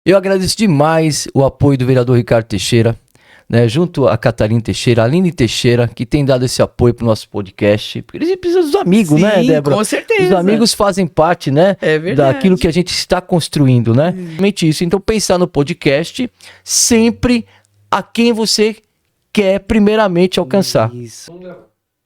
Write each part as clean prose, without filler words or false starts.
Eu agradeço demais o apoio do vereador Ricardo Teixeira, né, junto a Catarina Teixeira, a Aline Teixeira, que tem dado esse apoio para o nosso podcast, porque eles precisam dos amigos, né, Débora? Com certeza. Os amigos fazem parte, né, daquilo que a gente está construindo, né? Realmente isso. Então, pensar no podcast sempre a quem você quer primeiramente alcançar. Isso.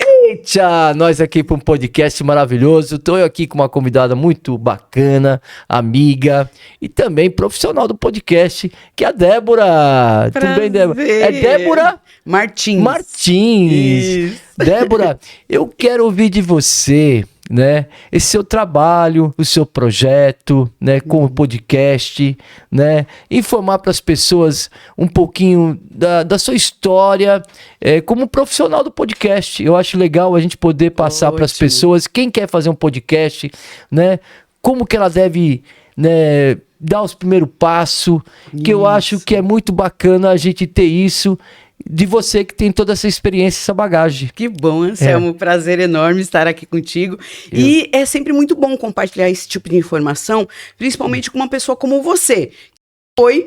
Eita, nós aqui para um podcast maravilhoso. Estou aqui com uma convidada muito bacana, amiga e também profissional do podcast, que é a Débora. Prazer. Tudo bem, Débora? É Débora Martins. Isso. Débora, eu quero ouvir de você, né, esse seu trabalho, o seu projeto, né, com o podcast, né, informar para as pessoas um pouquinho da sua história como profissional do podcast. Eu acho legal a gente poder passar para as pessoas, quem quer fazer um podcast, né, como que ela deve, né, dar os primeiros passos, que eu acho que é muito bacana a gente ter isso de você que tem toda essa experiência, essa bagagem. Que bom, Anselmo, prazer enorme estar aqui contigo. E é sempre muito bom compartilhar esse tipo de informação, principalmente com uma pessoa como você.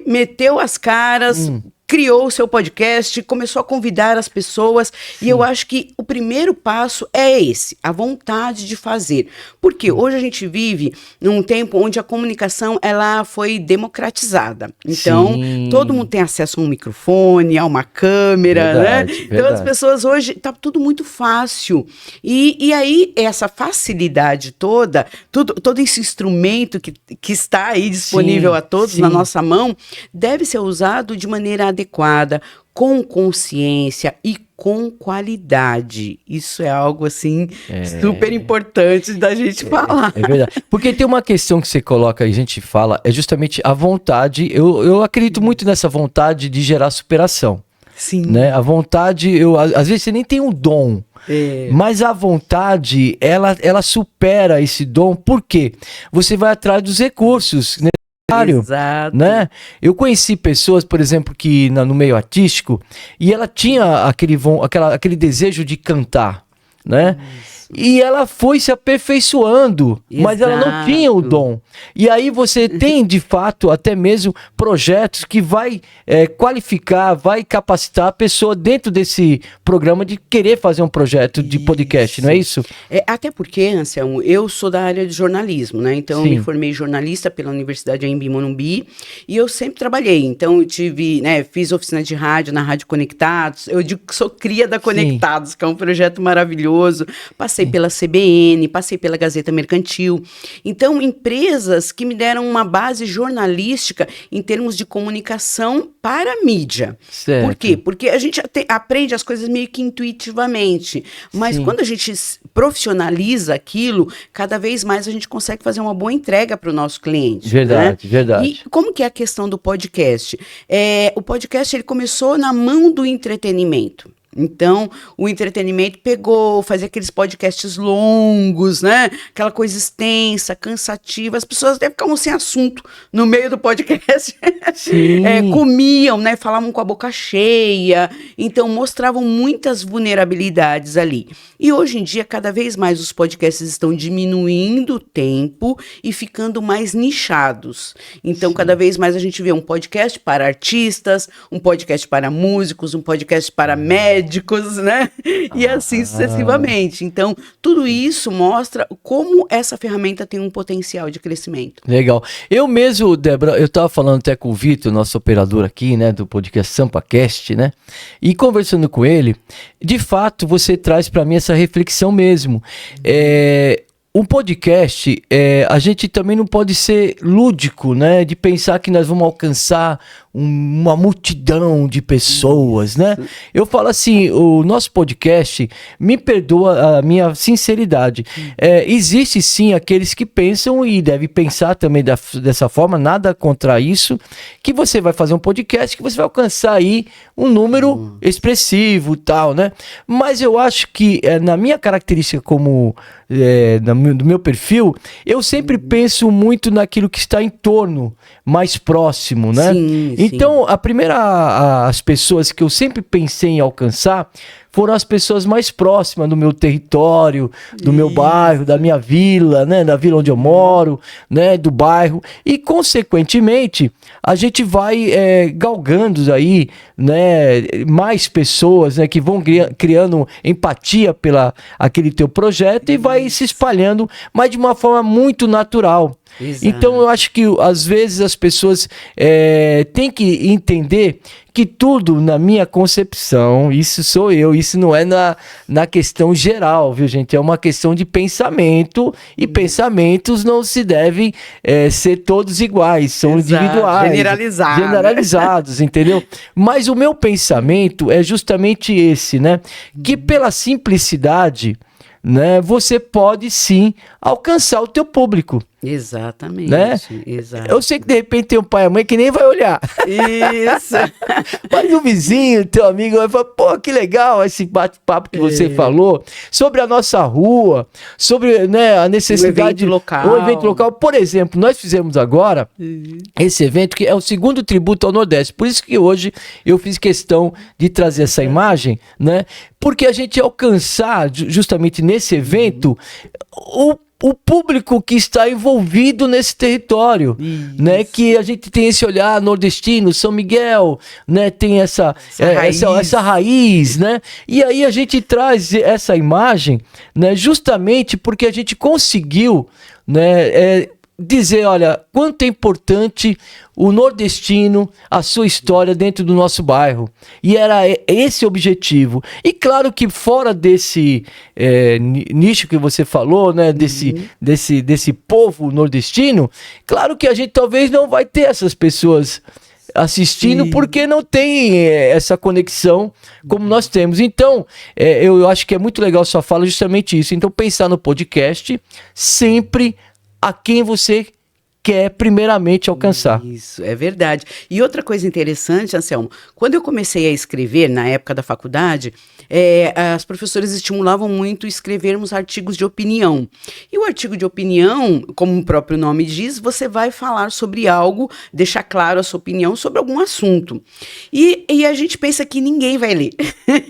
Meteu as caras, criou o seu podcast, começou a convidar as pessoas. Sim. E eu acho que o primeiro passo é esse, a vontade de fazer. Porque hoje a gente vive num tempo onde a comunicação ela foi democratizada. Então, todo mundo tem acesso a um microfone, a uma câmera, verdade, né? Verdade. Então, as pessoas hoje, tá tudo muito fácil. E aí, essa facilidade toda, todo esse instrumento que está aí disponível a todos na nossa mão, deve ser usado de maneira adequada, com consciência e com qualidade. Isso é algo, assim, super importante da gente falar. É verdade. Porque tem uma questão que você coloca e a gente fala, é justamente a vontade. Eu acredito muito nessa vontade de gerar superação. Sim. Né? A vontade, às vezes você nem tem um dom, mas a vontade, ela supera esse dom. Por quê? Você vai atrás dos recursos, né? Exato. Né? Eu conheci pessoas, por exemplo, que no meio artístico, e ela tinha aquele desejo de cantar, né? E ela foi se aperfeiçoando, mas ela não tinha o dom. E aí você tem, de fato, até mesmo projetos que vai qualificar, vai capacitar a pessoa dentro desse programa de querer fazer um projeto de podcast, não é isso? Até porque, Anselmo, eu sou da área de jornalismo, né? Então, eu me formei jornalista pela Universidade Anhembi Morumbi e eu sempre trabalhei. Então, eu tive, né, fiz oficina de rádio na Rádio Conectados. Eu digo que sou cria da Conectados, que é um projeto maravilhoso. Passei pela CBN, passei pela Gazeta Mercantil. Então, empresas que me deram uma base jornalística em termos de comunicação para a mídia. Certo. Por quê? Porque a gente aprende as coisas meio que intuitivamente, mas quando a gente profissionaliza aquilo, cada vez mais a gente consegue fazer uma boa entrega para o nosso cliente. Verdade, né? verdade. E como que é a questão do podcast? O podcast ele começou na mão do entretenimento. Então, o entretenimento fazia aqueles podcasts longos, né? Aquela coisa extensa, cansativa. As pessoas até ficavam sem assunto no meio do podcast. Comiam, né? Falavam com a boca cheia. Então, mostravam muitas vulnerabilidades ali. E hoje em dia, cada vez mais os podcasts estão diminuindo o tempo e ficando mais nichados. Então, cada vez mais a gente vê um podcast para artistas, um podcast para músicos, um podcast para médicos, né? E assim sucessivamente. Então, tudo isso mostra como essa ferramenta tem um potencial de crescimento. Legal. Eu mesmo, Débora, eu estava falando até com o Vitor, nosso operador aqui, né, do podcast SampaCast, né? E conversando com ele, de fato, você traz para mim essa reflexão mesmo. Um podcast, a gente também não pode ser lúdico, né? De pensar que nós vamos alcançar uma multidão de pessoas, né? Eu falo assim, o nosso podcast, me perdoa a minha sinceridade, existe sim aqueles que pensam e devem pensar também dessa forma, nada contra isso, que você vai fazer um podcast que você vai alcançar aí um número expressivo e tal, né? Mas eu acho que na minha característica como do meu perfil, eu sempre penso muito naquilo que está em torno, mais próximo, né? Sim. Então, as pessoas que eu sempre pensei em alcançar foram as pessoas mais próximas do meu território, do meu bairro, da minha vila, né? Da vila onde eu moro, né? Do bairro. E, consequentemente, a gente vai galgando aí, né? Mais pessoas, né? Que vão criando empatia pela aquele teu projeto e vai se espalhando, mas de uma forma muito natural. Exato. Então eu acho que às vezes as pessoas têm que entender que tudo, na minha concepção, isso sou eu, isso não é na questão geral, viu, gente? É uma questão de pensamento, e pensamentos não se devem ser todos iguais, são individuais. Generalizados, entendeu? Mas o meu pensamento é justamente esse, né? Que pela simplicidade, né, você pode sim alcançar o teu público. Exatamente. Né? Exato. Eu sei que de repente tem um pai e mãe que nem vai olhar. Isso. Mas o vizinho, teu amigo, vai falar, pô, que legal esse bate-papo que você falou sobre a nossa rua, sobre, né, a necessidade... O evento local. Por exemplo, nós fizemos agora esse evento que é o segundo tributo ao Nordeste. Por isso que hoje eu fiz questão de trazer essa imagem, né? Porque a gente alcançar justamente nesse evento o público que está envolvido nesse território, né? Que a gente tem esse olhar nordestino, São Miguel, né? Tem essa raiz, né? E aí a gente traz essa imagem, né? Justamente porque a gente conseguiu, né? Dizer, olha, quanto é importante o nordestino, a sua história dentro do nosso bairro. E era esse o objetivo. E claro que fora desse nicho que você falou, né, desse povo nordestino, claro que a gente talvez não vai ter essas pessoas assistindo, porque não tem essa conexão como nós temos. Então, eu acho que é muito legal sua fala justamente isso. Então, pensar no podcast sempre a quem você quer primeiramente alcançar. Isso, é verdade. E outra coisa interessante, Anselmo, quando eu comecei a escrever, na época da faculdade, as professoras estimulavam muito escrevermos artigos de opinião. E o artigo de opinião, como o próprio nome diz, você vai falar sobre algo, deixar claro a sua opinião sobre algum assunto. E a gente pensa que ninguém vai ler.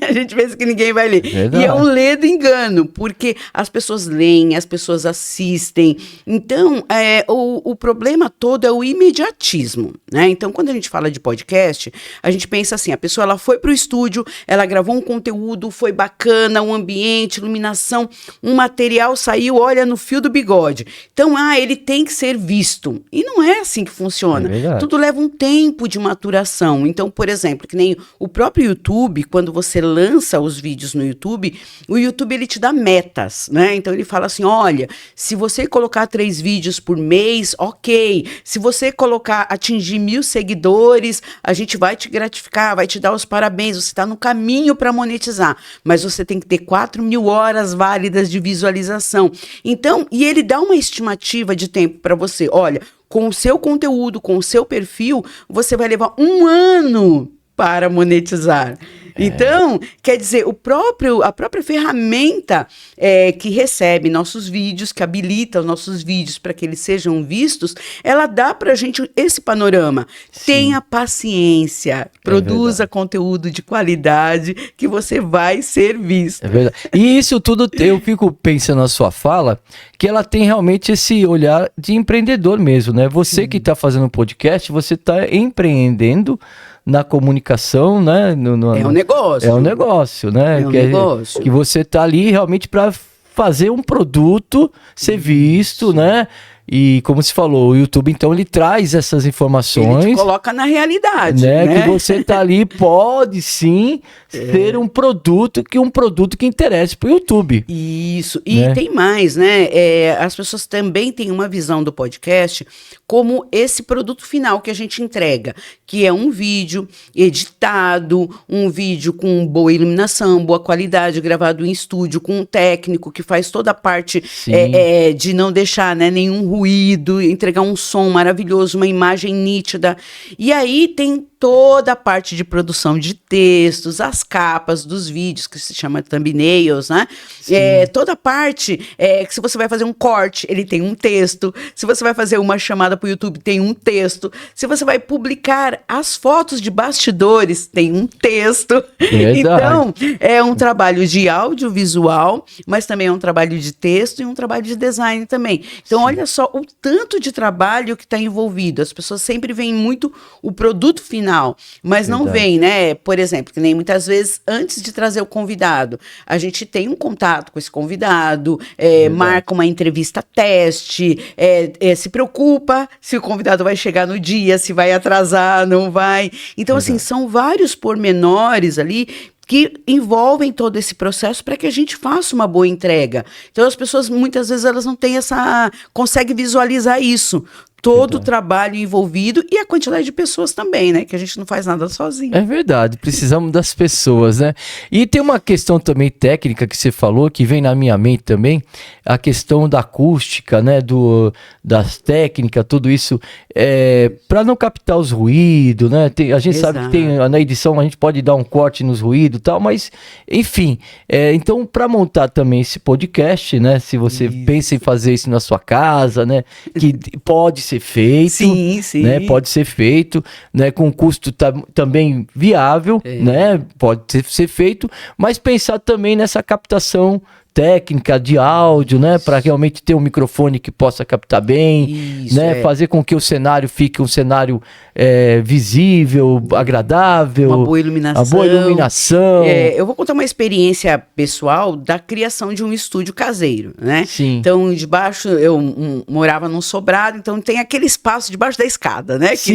A gente pensa que ninguém vai ler. Verdade. E é um ledo engano, porque as pessoas leem, as pessoas assistem. Então, o problema todo é o imediatismo, né? Então, quando a gente fala de podcast, a gente pensa assim, a pessoa ela foi para o estúdio, ela gravou um conteúdo, foi bacana, um ambiente, iluminação, um material saiu, olha, no fio do bigode. Então, ele tem que ser visto. E não é assim que funciona. Tudo leva um tempo de maturação. Então, por exemplo, que nem o próprio YouTube, quando você lança os vídeos no YouTube, o YouTube ele te dá metas, né? Então, ele fala assim, olha, se você colocar 3 vídeos por mês, ok. Se você atingir 1000 seguidores, a gente vai te gratificar, vai te dar os parabéns, você está no caminho para monetizar, mas você tem que ter 4.000 horas válidas de visualização. Então, e ele dá uma estimativa de tempo para você. Olha, com o seu conteúdo, com o seu perfil, você vai levar 1 ano para monetizar. Então, quer dizer, a própria ferramenta que recebe nossos vídeos, que habilita os nossos vídeos para que eles sejam vistos, ela dá para a gente esse panorama. Sim. Tenha paciência, produza conteúdo de qualidade que você vai ser visto. É verdade. E isso tudo, eu fico pensando na sua fala, que ela tem realmente esse olhar de empreendedor mesmo, né? Você que está fazendo um podcast, você está empreendendo na comunicação, né? É um negócio. É um negócio, né? Negócio. Que você tá ali realmente para fazer um produto ser visto, né? E como se falou, o YouTube, então, ele traz essas informações. Ele te coloca na realidade, né? Que você tá ali, pode sim ser um produto que interesse pro YouTube. Isso, e tem mais, né? As pessoas também têm uma visão do podcast como esse produto final que a gente entrega, que é um vídeo editado, um vídeo com boa iluminação, boa qualidade, gravado em estúdio, com um técnico que faz toda a parte de não deixar, né, nenhum ruído, entregar um som maravilhoso, uma imagem nítida. E aí tem toda a parte de produção de textos, as capas dos vídeos, que se chama thumbnails, né? Toda a parte que se você vai fazer um corte, ele tem um texto. Se você vai fazer uma chamada para o YouTube, tem um texto. Se você vai publicar as fotos de bastidores, tem um texto. Então, é um trabalho de audiovisual, mas também é um trabalho de texto e um trabalho de design também. Então, olha só o tanto de trabalho que está envolvido. As pessoas sempre veem muito o produto final, mas não veem, né? Por exemplo, que nem muitas vezes, antes de trazer o convidado, a gente tem um contato com esse convidado, marca uma entrevista teste, se preocupa se o convidado vai chegar no dia, se vai atrasar, não vai. Então, assim, são vários pormenores ali que envolvem todo esse processo para que a gente faça uma boa entrega. Então, as pessoas, muitas vezes, elas não têm conseguem visualizar isso. Todo o trabalho envolvido e a quantidade de pessoas também, né? Que a gente não faz nada sozinho. É verdade, precisamos das pessoas, né? E tem uma questão também técnica que você falou, que vem na minha mente também, a questão da acústica, né? Das técnicas, tudo isso, para não captar os ruídos, né? A gente sabe que na edição a gente pode dar um corte nos ruídos e tal, mas, enfim. Então, para montar também esse podcast, né? Se você pensa em fazer isso na sua casa, né? Que pode ser feito, né? Pode ser feito, né? Com custo também viável, né? Pode ser feito, mas pensar também nessa captação técnica de áudio, né, para realmente ter um microfone que possa captar bem, né, fazer com que o cenário fique um cenário visível, agradável, uma boa iluminação. Eu vou contar uma experiência pessoal da criação de um estúdio caseiro, né? Então, debaixo, eu morava num sobrado, então tem aquele espaço debaixo da escada, né? Que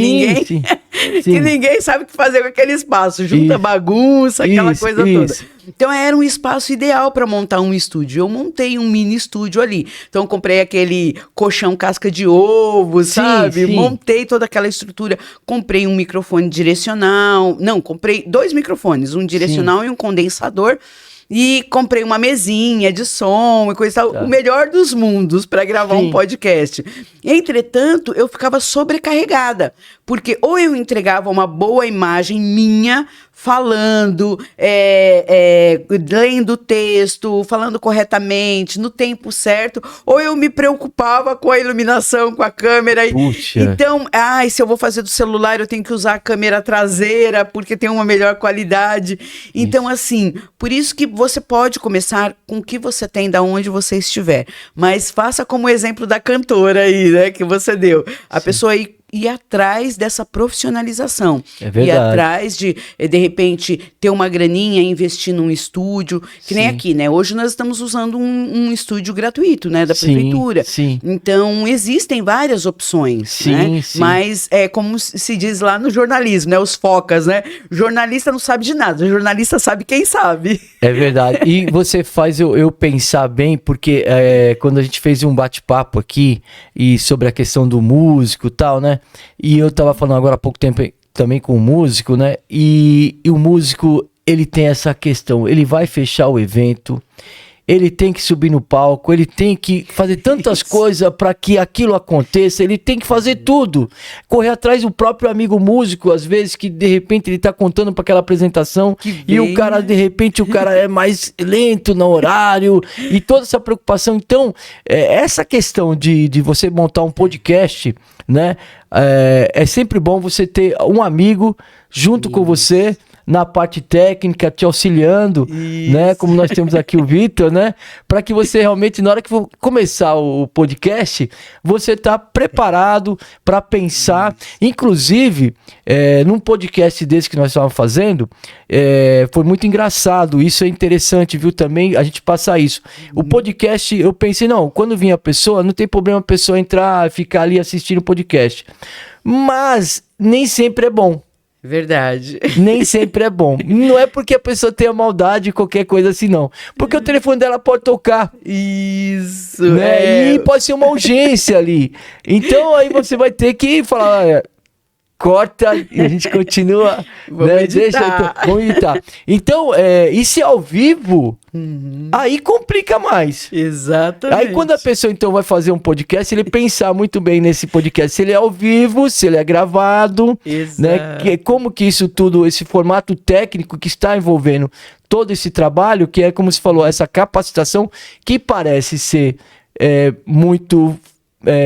ninguém sabe o que fazer com aquele espaço, junta bagunça, aquela coisa toda. Então, era um espaço ideal para montar um estúdio. Eu montei um mini estúdio ali. Então, comprei aquele colchão casca de ovo, sabe? Montei toda aquela estrutura. Comprei um microfone direcional. Não, comprei 2 microfones, um direcional e um condensador. E comprei uma mesinha de som e coisa e tal, o melhor dos mundos para gravar um podcast. Entretanto, eu ficava sobrecarregada, porque ou eu entregava uma boa imagem minha, falando, lendo o texto, falando corretamente, no tempo certo, ou eu me preocupava com a iluminação, com a câmera. Então, se eu vou fazer do celular, eu tenho que usar a câmera traseira, porque tem uma melhor qualidade. Então, assim, por isso que você pode começar com o que você tem, da onde você estiver. Mas faça como o exemplo da cantora aí, né, que você deu. A pessoa aí ir atrás dessa profissionalização. Ir atrás de repente, ter uma graninha, investir num estúdio, que nem aqui, né? Hoje nós estamos usando um estúdio gratuito, né? Da prefeitura. Então, existem várias opções, né? Mas, como se diz lá no jornalismo, né? Os focas, né? O jornalista não sabe de nada, o jornalista sabe quem sabe. É verdade. E você faz eu pensar bem, porque quando a gente fez um bate-papo aqui, e sobre a questão do músico e tal, né? E eu tava falando agora há pouco tempo também com o músico, né? E o músico, ele tem essa questão, ele vai fechar o evento, ele tem que subir no palco, ele tem que fazer tantas coisas para que aquilo aconteça, ele tem que fazer tudo. Correr atrás do próprio amigo músico, às vezes, que de repente ele tá contando para aquela apresentação e o cara, de repente, o cara é mais lento no horário e toda essa preocupação. Então, essa questão de você montar um podcast, né? É sempre bom você ter um amigo junto com você na parte técnica, te auxiliando, né? Como nós temos aqui o Vitor, né? Para que você realmente, na hora que for começar o podcast, você tá preparado para pensar. Inclusive, num podcast desse que nós estávamos fazendo, foi muito engraçado. Isso é interessante, viu? Também a gente passar isso. O podcast, eu pensei, não, quando vinha a pessoa, não tem problema a pessoa entrar, ficar ali assistindo o podcast. Mas nem sempre é bom. Verdade. Nem sempre é bom. Não é porque a pessoa tenha maldade, qualquer coisa assim, não. Porque o telefone dela pode tocar. Isso. Né? E pode ser uma urgência ali. Então aí você vai ter que falar... corta e a gente continua. Vamos né? editar. Vamos editar. Então, e se ao vivo, aí complica mais. Exatamente. Aí quando a pessoa então vai fazer um podcast, ele pensar muito bem nesse podcast, se ele é ao vivo, se ele é gravado, Exato. né? Como que isso tudo, esse formato técnico que está envolvendo todo esse trabalho, que é como se falou, essa capacitação que parece ser muito,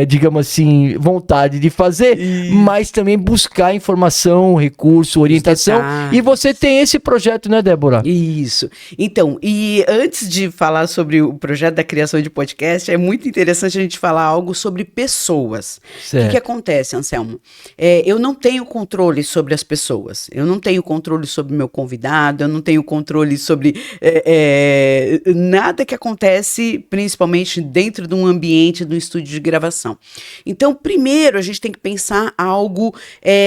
digamos assim, vontade de fazer, mas também buscar informação, recurso, orientação. detalhes. E você tem esse projeto, né, Débora? Isso. Então, e antes de falar sobre o projeto da criação de podcast, é muito interessante a gente falar algo sobre pessoas. O que acontece, Anselmo? Eu não tenho controle sobre as pessoas. Eu não tenho controle sobre o meu convidado, eu não tenho controle sobre nada que acontece, principalmente dentro de um ambiente, de um estúdio de gravação. Então, primeiro, a gente tem que pensar algo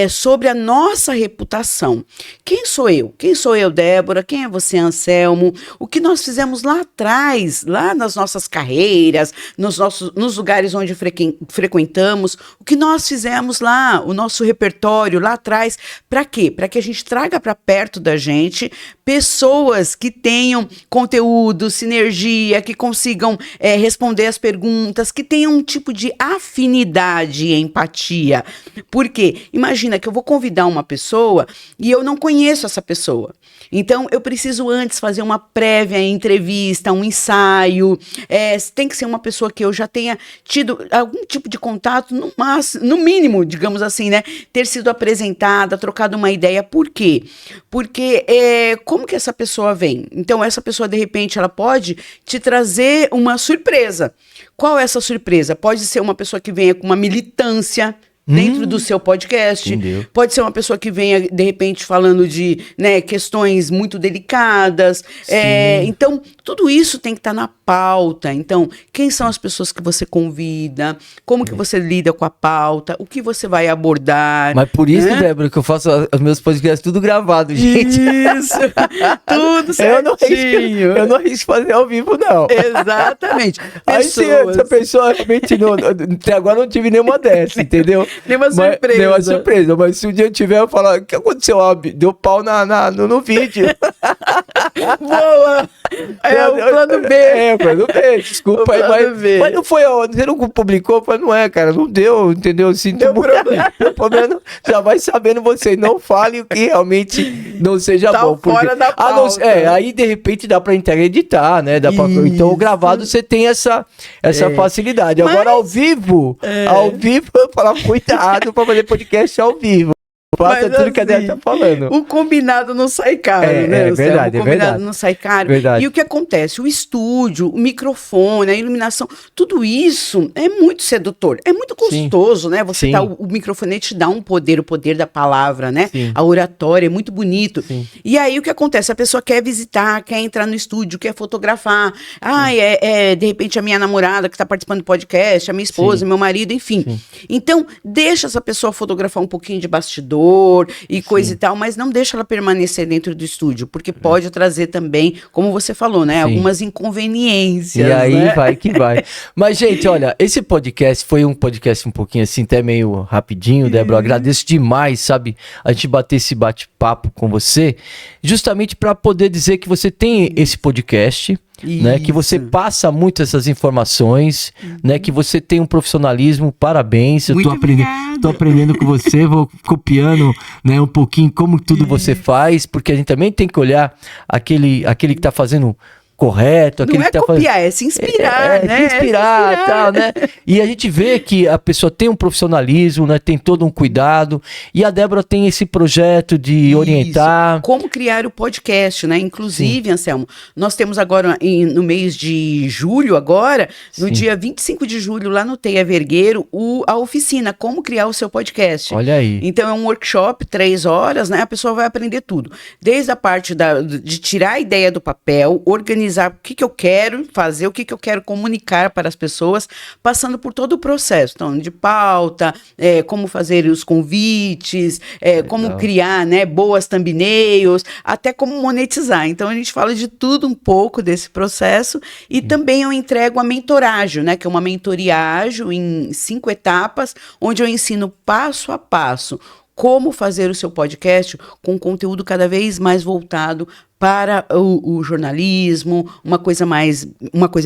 sobre a nossa reputação. Quem sou eu? Quem sou eu, Débora? Quem é você, Anselmo? O que nós fizemos lá atrás, lá nas nossas carreiras, nos lugares onde frequentamos, o que nós fizemos lá, o nosso repertório lá atrás, para quê? Para que a gente traga para perto da gente pessoas que tenham conteúdo, sinergia, que consigam responder as perguntas, que tenham um tipo de afinidade e empatia. Por quê? Imagina que eu vou convidar uma pessoa e eu não conheço essa pessoa. Então, eu preciso antes fazer uma prévia entrevista, um ensaio. Tem que ser uma pessoa que eu já tenha tido algum tipo de contato, no mínimo, digamos assim, né? Ter sido apresentada, trocado uma ideia. Por quê? Porque como que essa pessoa vem? Então, essa pessoa, de repente, ela pode te trazer uma surpresa. Qual é essa surpresa? Pode ser uma pessoa que venha com uma militância dentro do seu podcast. Entendeu. Pode ser uma pessoa que venha, de repente, falando de questões muito delicadas. Então, tudo isso tem que estar na pauta. Então, quem são as pessoas que você convida? Como que você lida com a pauta? O que você vai abordar? Mas por isso, Débora, que eu faço os meus podcasts tudo gravado, gente. Isso! Tudo certinho! Eu não arrisco fazer ao vivo, não. Exatamente. Aí se essa pessoa realmente até agora não tive nenhuma dessa, entendeu? Nenhuma surpresa. Nenhuma surpresa, mas se um dia eu tiver, eu falo, o que aconteceu? Deu pau no vídeo. Boa! O plano B. O plano B, desculpa aí, mas não foi, você não publicou? Eu falei, não é, cara, não deu, entendeu? Sinto Deu problema. Deu problema. Já vai sabendo você, não fale o que realmente não seja tá bom. Porque, fora da pauta. Aí de repente dá pra editar, né? Então o gravado você tem essa facilidade. Agora ao vivo, eu falo, cuidado pra fazer podcast ao vivo. Faça tudo que a Débora tá falando. O combinado não sai caro, né? Verdade, o combinado não sai caro. Verdade. E o que acontece? O estúdio, o microfone, a iluminação, tudo isso é muito sedutor. É muito gostoso, né? Você o microfone te dá um poder, o poder da palavra, né? Sim. A oratória é muito bonito. Sim. E aí o que acontece? A pessoa quer visitar, quer entrar no estúdio, quer fotografar. De repente a minha namorada que está participando do podcast, a minha esposa, meu marido, enfim. Sim. Então, deixa essa pessoa fotografar um pouquinho de bastidor e coisa e tal, mas não deixa ela permanecer dentro do estúdio, porque pode trazer também, como você falou, né, algumas inconveniências. E aí né? vai que vai. Mas, gente, olha, esse podcast foi um podcast um pouquinho assim, até meio rapidinho, Débora. Eu agradeço demais, sabe, a gente bater esse bate-papo com você, justamente para poder dizer que você tem esse podcast, né, que você passa muito essas informações, né, que você tem um profissionalismo, parabéns. Eu tô aprendendo com você, vou copiando, né, um pouquinho como tudo você faz, porque a gente também tem que olhar aquele que tá fazendo correto, aquele não é que tá copiar, fazendo... é se inspirar, né? Se inspirar, tal, né? E a gente vê que a pessoa tem um profissionalismo, né? Tem todo um cuidado. E a Débora tem esse projeto de orientar. Como criar o podcast, né? Inclusive, Anselmo, nós temos agora, no mês de julho agora, no dia 25 de julho, lá no Teia Vergueiro, a oficina, como criar o seu podcast. Olha aí. Então, é um workshop, 3 horas, né? A pessoa vai aprender tudo. Desde a parte de tirar a ideia do papel, organizar o que eu quero fazer, o que eu quero comunicar para as pessoas, passando por todo o processo. Então, de pauta, como fazer os convites, como criar, né, boas thumbnails, até como monetizar. Então, a gente fala de tudo um pouco desse processo e também eu entrego a mentorágio, né, que é uma mentoria ágil em 5 etapas, onde eu ensino passo a passo como fazer o seu podcast com conteúdo cada vez mais voltado para o jornalismo, uma coisa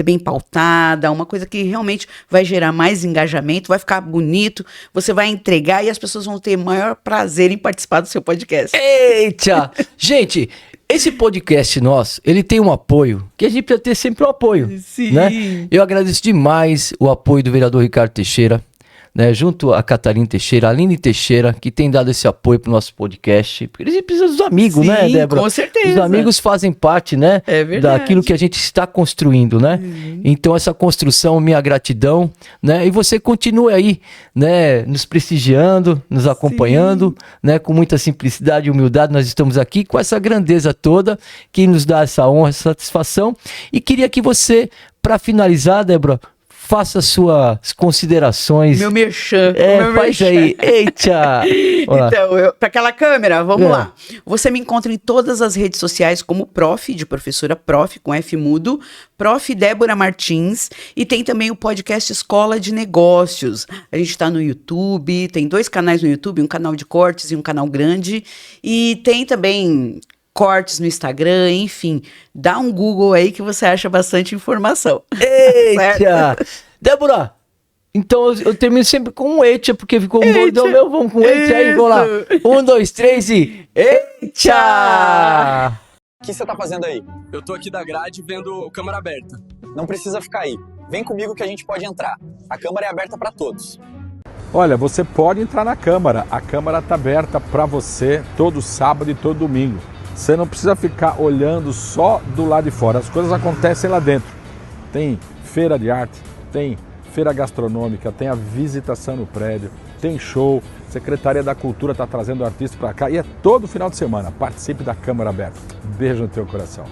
bem pautada, uma coisa que realmente vai gerar mais engajamento, vai ficar bonito, você vai entregar e as pessoas vão ter maior prazer em participar do seu podcast. Eita! Gente, esse podcast nosso, ele tem um apoio, que a gente precisa ter sempre um apoio. Sim. Né? Eu agradeço demais o apoio do vereador Ricardo Teixeira, né, junto a Catarina Teixeira, a Aline Teixeira, que tem dado esse apoio pro nosso podcast, porque eles precisam dos amigos, Sim, né, Débora? Com certeza. Os amigos fazem parte, né, daquilo que a gente está construindo, né? Então essa construção, minha gratidão, né? E você continue aí, né, nos prestigiando, nos acompanhando, né, com muita simplicidade e humildade, nós estamos aqui com essa grandeza toda, que nos dá essa honra, essa satisfação, e queria que você, para finalizar, Débora, faça suas considerações. Meu merchan. Faz aí. Eita! Então, para aquela câmera, vamos lá. Você me encontra em todas as redes sociais como Prof, de professora Prof, com F mudo, Prof Débora Martins, e tem também o podcast Escola de Negócios. A gente está no YouTube, tem 2 canais no YouTube, um canal de cortes e um canal grande, e tem também cortes no Instagram, enfim, dá um Google aí que você acha bastante informação. Eita! Débora, então eu termino sempre com um eita, porque ficou um bordão meu, vamos com eita aí, vamos lá. 1, 2, 3 e eita! O que você tá fazendo aí? Eu tô aqui da grade vendo câmera aberta. Não precisa ficar aí. Vem comigo que a gente pode entrar. A câmara é aberta para todos. Olha, você pode entrar na câmara. A câmara tá aberta para você todo sábado e todo domingo. Você não precisa ficar olhando só do lado de fora. As coisas acontecem lá dentro. Tem feira de arte, tem feira gastronômica, tem a visitação no prédio, tem show. Secretaria da Cultura está trazendo artistas para cá e é todo final de semana. Participe da Câmara Aberta. Beijo no teu coração.